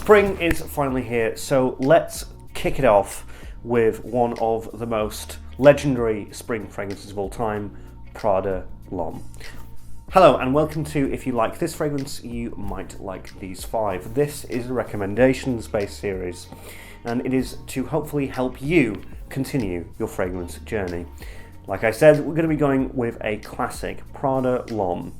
Spring is finally here, so let's kick it off with one of the most legendary spring fragrances of all time, Prada L'Homme. Hello and welcome to If You Like This Fragrance, You Might Like These 5. This is a recommendations-based series, and it is to hopefully help you continue your fragrance journey. Like I said, we're going to be going with a classic, Prada L'Homme,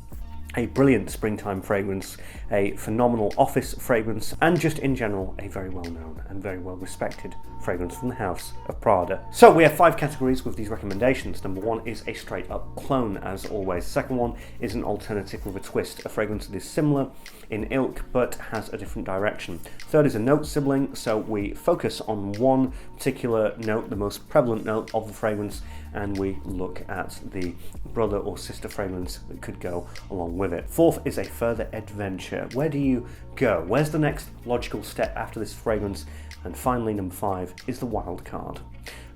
a brilliant springtime fragrance, a phenomenal office fragrance, and just in general, a very well-known and very well-respected fragrance from the house of Prada. So we have 5 categories with these recommendations. Number 1 is a straight-up clone, as always. Second one is an alternative with a twist, a fragrance that is similar in ilk but has a different direction. Third is a note sibling, so we focus on one particular note, the most prevalent note of the fragrance, and we look at the brother or sister fragrance that could go along with it. Fourth is a further adventure. Where do you go? Where's the next logical step after this fragrance? And finally, number 5 is the Wildcard,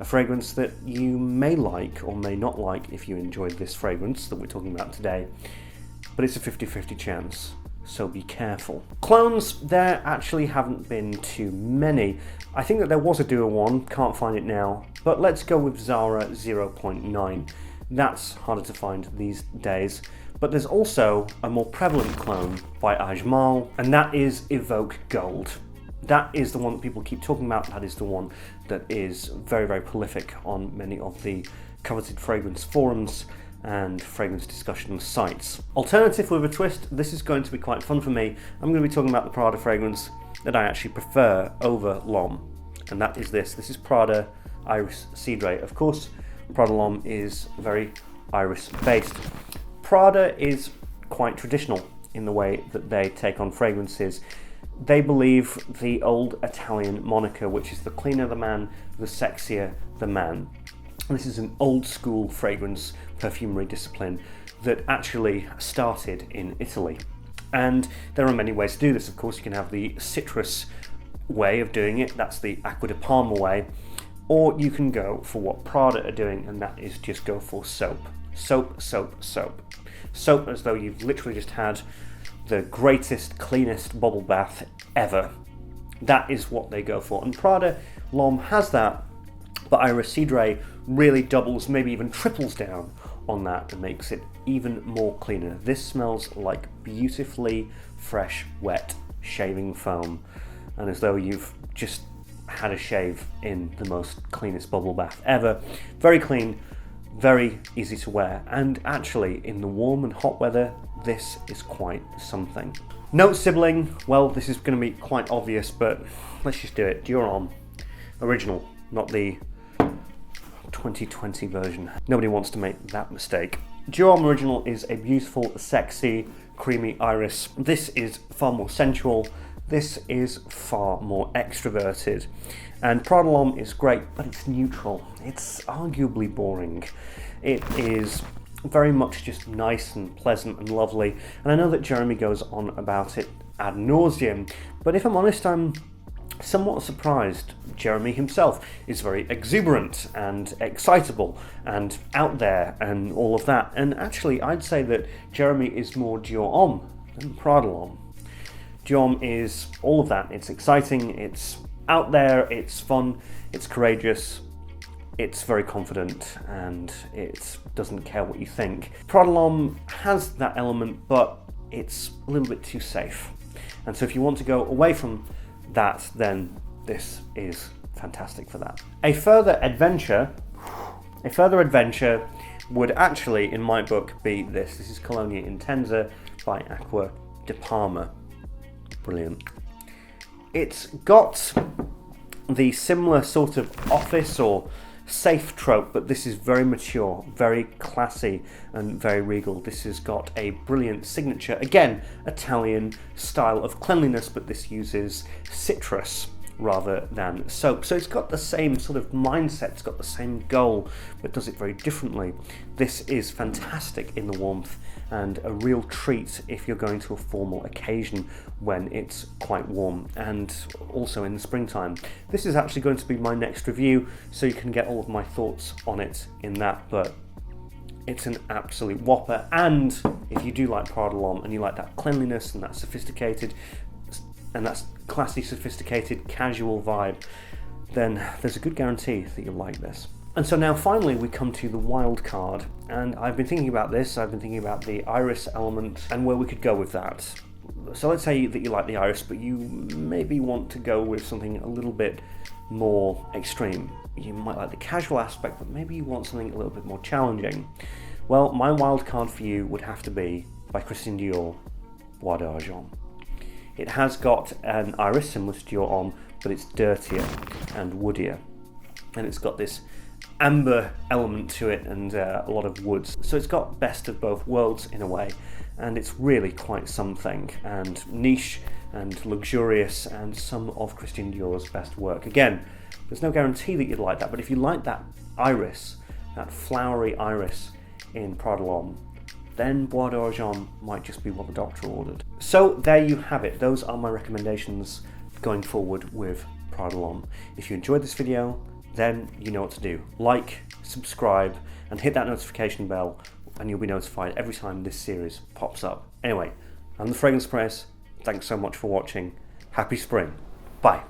a fragrance that you may like or may not like if you enjoyed this fragrance that we're talking about today, but it's a 50-50 chance, so be careful. Clones, there actually haven't been too many. I think that there was a duo one, can't find it now, but let's go with Zara 0.9. That's harder to find these days. But there's also a more prevalent clone by Ajmal, and that is Evoke Gold. That is the one that people keep talking about. That is the one that is very, very prolific on many of the coveted fragrance forums and fragrance discussion sites. Alternative with a twist, this is going to be quite fun for me. I'm going to be talking about the Prada fragrance that I actually prefer over L'Homme, and that is this. This is Prada Iris Cedre. Of course, Prada L'Homme is very iris based. Prada is quite traditional in the way that they take on fragrances. They believe the old Italian moniker, which is the cleaner the man, the sexier the man. This is an old school fragrance perfumery discipline that actually started in Italy. And there are many ways to do this. Of course, you can have the citrus way of doing it, that's the Acqua di Parma way, or you can go for what Prada are doing, and that is just go for soap. Soap, soap, soap. Soap as though you've literally just had the greatest, cleanest bubble bath ever. That is what they go for. And Prada L'Homme has that, but Iris Cedre really doubles, maybe even triples down on that and makes it even more cleaner. This smells like beautifully fresh, wet shaving foam, and as though you've just had a shave in the most cleanest bubble bath ever. Very clean, very easy to wear, and actually in the warm and hot weather, this is quite something. Note sibling, well, this is going to be quite obvious, but let's just do it. Dior original, not the 2020 version. Nobody wants to make that mistake. Dior original is a beautiful, sexy, creamy iris. This is far more sensual. This is far more extroverted. And Prada L'Homme is great, but it's neutral. It's arguably boring. It is very much just nice and pleasant and lovely. And I know that Jeremy goes on about it ad nauseum, but if I'm honest, I'm somewhat surprised. Jeremy himself is very exuberant and excitable and out there and all of that. And actually, I'd say that Jeremy is more Dior Homme than Prada L'Homme. Dior Homme is all of that. It's exciting, it's out there, it's fun, it's courageous, it's very confident, and it doesn't care what you think. Prada L'Homme has that element, but it's a little bit too safe. And so if you want to go away from that, then this is fantastic for that. A further adventure would actually, in my book, be this. This is Colonia Intensa by Acqua di Parma. Brilliant. It's got the similar sort of office or safe trope, but this is very mature, very classy, and very regal. This has got a brilliant signature, again, Italian style of cleanliness, but this uses citrus rather than soap. So it's got the same sort of mindset, it's got the same goal, but does it very differently. This is fantastic in the warmth and a real treat if you're going to a formal occasion when it's quite warm, and also in the springtime. This is actually going to be my next review, so you can get all of my thoughts on it in that, but it's an absolute whopper. And if you do like Prada L'Homme and you like that cleanliness and that sophisticated and that classy, sophisticated, casual vibe, then there's a good guarantee that you'll like this. And so now finally we come to the Wildcard, and I've been thinking about this, I've been thinking about the iris element and where we could go with that. So let's say that you like the iris, but you maybe want to go with something a little bit more extreme. You might like the casual aspect, but maybe you want something a little bit more challenging. Well, my Wildcard for you would have to be by Christian Dior, Bois d'Argent. It has got an iris similar to Dior Homme, but it's dirtier and woodier, and it's got this amber element to it and a lot of woods. So it's got best of both worlds in a way, and it's really quite something, and niche and luxurious, and some of Christian Dior's best work. Again, there's no guarantee that you'd like that, but if you like that iris, that flowery iris in Prada L'Homme, then Bois d'Argent might just be what the doctor ordered. So there you have it. Those are my recommendations going forward with Prada L'Homme. If you enjoyed this video, then you know what to do. Like, subscribe, and hit that notification bell, and you'll be notified every time this series pops up. Anyway, I'm the Fragrance Press. Thanks so much for watching. Happy spring. Bye.